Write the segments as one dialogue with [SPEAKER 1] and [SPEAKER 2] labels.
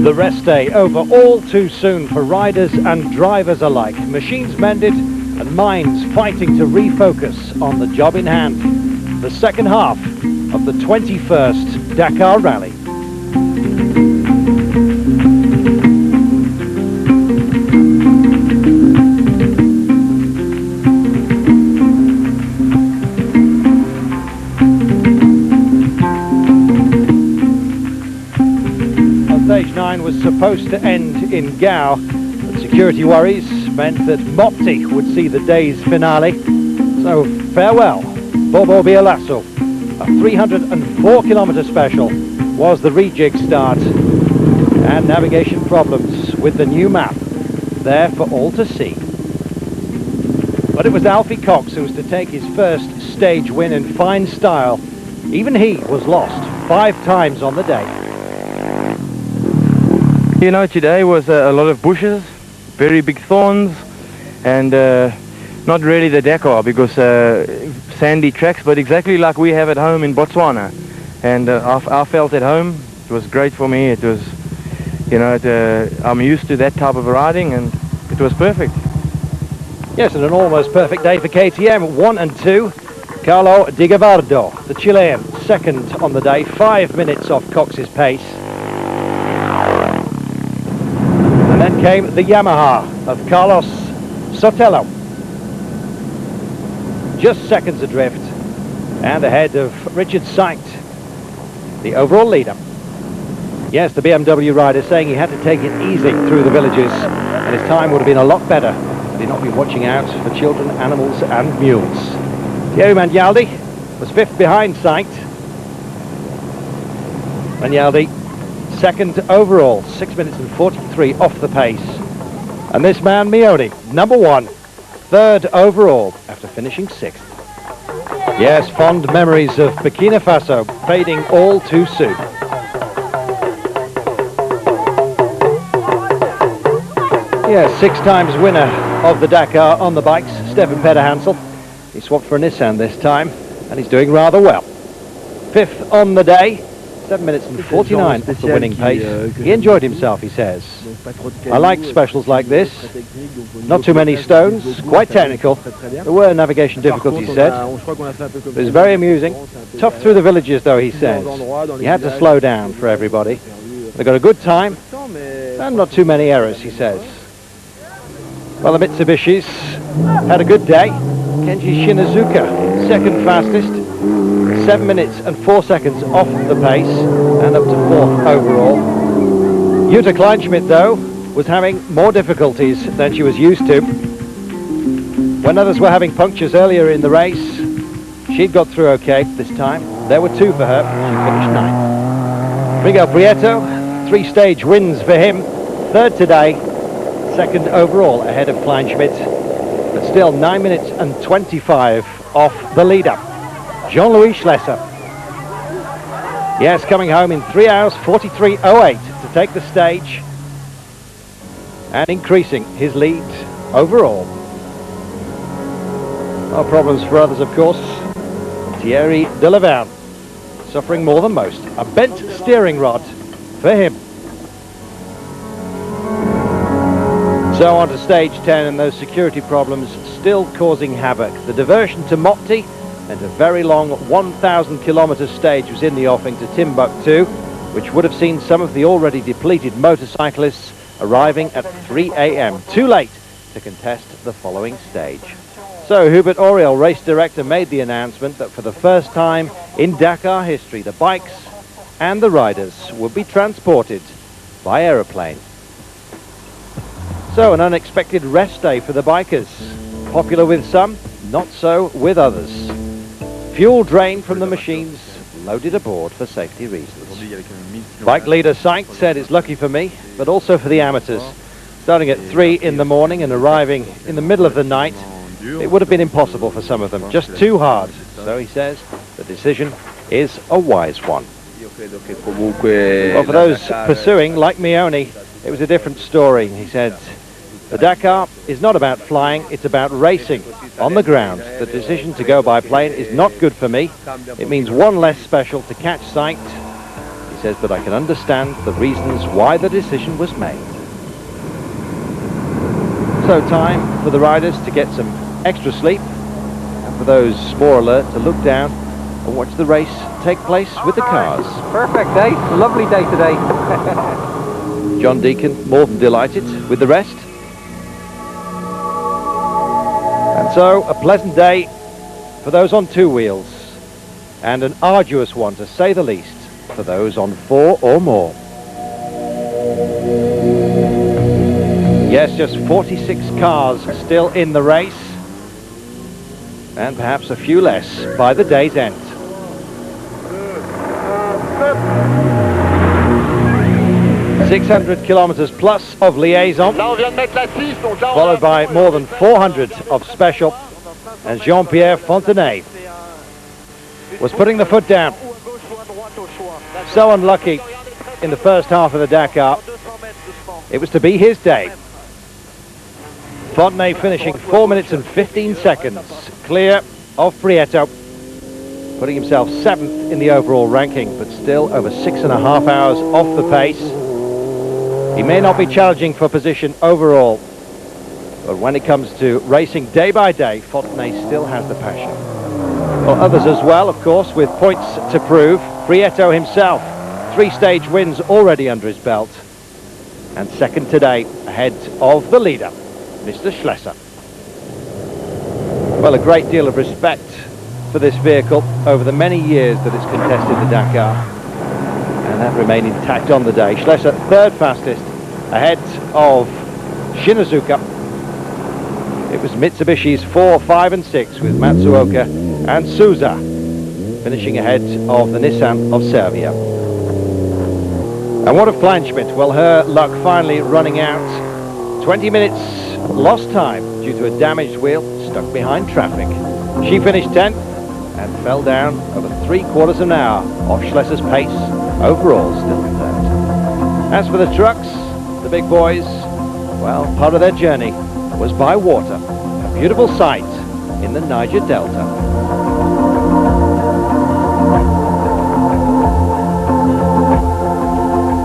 [SPEAKER 1] The rest day over all too soon for riders and drivers alike. Machines mended and minds fighting to refocus on the job in hand. The second half of the 21st Dakar Rally. Stage 9 was supposed to end in Gao, but security worries meant that Mopti would see the day's finale. So farewell, Bobo Bialasso. A 304-kilometre special was the rejig start, and navigation problems with the new map there for all to see. But it was Alfie Cox who was to take his first stage win in fine style. Even he was lost 5 times on the day.
[SPEAKER 2] You know, today was a lot of bushes, very big thorns, and not really the Dakar because sandy tracks, but exactly like we have at home in Botswana. And I felt at home. It was great for me. It was, you know, I'm used to that type of riding, and it was perfect.
[SPEAKER 1] Yes, and an almost perfect day for KTM. 1 and 2, Carlo Di Gavardo, the Chilean, second on the day, 5 minutes off Cox's pace. And then came the Yamaha of Carlos Sotelo. Just seconds adrift, and ahead of Richard Sykes, the overall leader. Yes, the BMW rider saying he had to take it easy through the villages, and his time would have been a lot better had he not been watching out for children, animals and mules. Thierry Magnaldi was 5th behind Sykes. Magnaldi second overall, 6 minutes and 43 off the pace. And this man, Mioni, number 1, 3rd overall after finishing 6th. Yes, fond memories of Burkina Faso fading all too soon. Yes, 6 times winner of the Dakar on the bikes, Stefan Pederhansel. He swapped for a Nissan this time, and he's doing rather well. 5th on the day. 7 minutes and 49 off the winning pace. He enjoyed himself, he says. I liked specials like this. Not too many stones, quite technical. There were navigation difficulties, he said. It was very amusing. Tough through the villages, though, he says. You had to slow down for everybody. They got a good time, and not too many errors, he says. Well, the Mitsubishis had a good day. Kenji Shinazuka, second fastest. 7 minutes and 4 seconds off the pace and up to 4th overall. Jutta Kleinschmidt, though, was having more difficulties than she was used to. When others were having punctures earlier in the race, she'd got through okay this time. There were 2 for her. She finished 9th. Miguel Prieto, 3 stage wins for him. 3rd today, 2nd overall ahead of Kleinschmidt. But still 9 minutes and 25 off the leader. Jean-Louis Schlesser. Yes, coming home in 3 hours 43:08 to take the stage and increasing his lead overall. No problems for others, of course. Thierry Delaverne suffering more than most. A bent steering rod for him. So on to stage 10, and those security problems still causing havoc. The diversion to Mopti and a very long 1,000-kilometre stage was in the offing to Timbuktu, which would have seen some of the already depleted motorcyclists arriving at 3 a.m. Too late to contest the following stage. So Hubert Auriol, race director, made the announcement that for the first time in Dakar history, the bikes and the riders would be transported by aeroplane. So an unexpected rest day for the bikers. Popular with some, not so with others. Fuel drained from the machines, loaded aboard for safety reasons. Bike leader Sykes said, it's lucky for me, but also for the amateurs. Starting at 3 in the morning and arriving in the middle of the night, it would have been impossible for some of them, just too hard. So he says, the decision is a wise one. Well, for those pursuing, like Mioni, it was a different story. He said, the Dakar is not about flying, it's about racing on the ground. The decision to go by plane is not good for me. It means 1 less special to catch sight. He says, but I can understand the reasons why the decision was made. So time for the riders to get some extra sleep, and for those more alert to look down and watch the race take place with the cars.
[SPEAKER 3] Perfect day, lovely day today.
[SPEAKER 1] John Deacon more than delighted with the rest. And so a pleasant day for those on two wheels, and an arduous one to say the least for those on four or more. Yes, just 46 cars still in the race, and perhaps a few less by the day's end. .600 kilometers plus of liaison, followed by more than 400 of special, and Jean-Pierre Fontenay was putting the foot down. So unlucky in the first half of the Dakar. It was to be his day. Fontenay finishing 4 minutes and 15 seconds clear of Prieto, putting himself 7th in the overall ranking, but still over 6.5 hours off the pace. He may not be challenging for position overall, but when it comes to racing day by day, Fontenay still has the passion. Well, others as well, of course, with points to prove. Prieto himself, 3-stage wins already under his belt, and second today ahead of the leader, Mr. Schlesser. Well, a great deal of respect for this vehicle over the many years that it's contested the Dakar, and that remained intact on the day. Schlesser third fastest, ahead of Shinazuka. It was Mitsubishi's 4, 5 and 6 with Matsuoka and Souza finishing ahead of the Nissan of Serbia. And what of Kleinschmidt? Well, her luck finally running out. 20 minutes lost time due to a damaged wheel stuck behind traffic. She finished 10th and fell down over 3/4 of an hour off Schlesser's pace. Overall, still third. As for the trucks, the big boys, well, part of their journey was by water. A beautiful sight in the Niger Delta.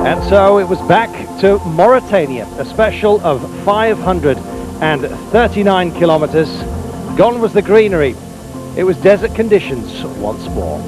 [SPEAKER 1] And so it was back to Mauritania, a special of 539 kilometers. Gone was the greenery. It was desert conditions once more.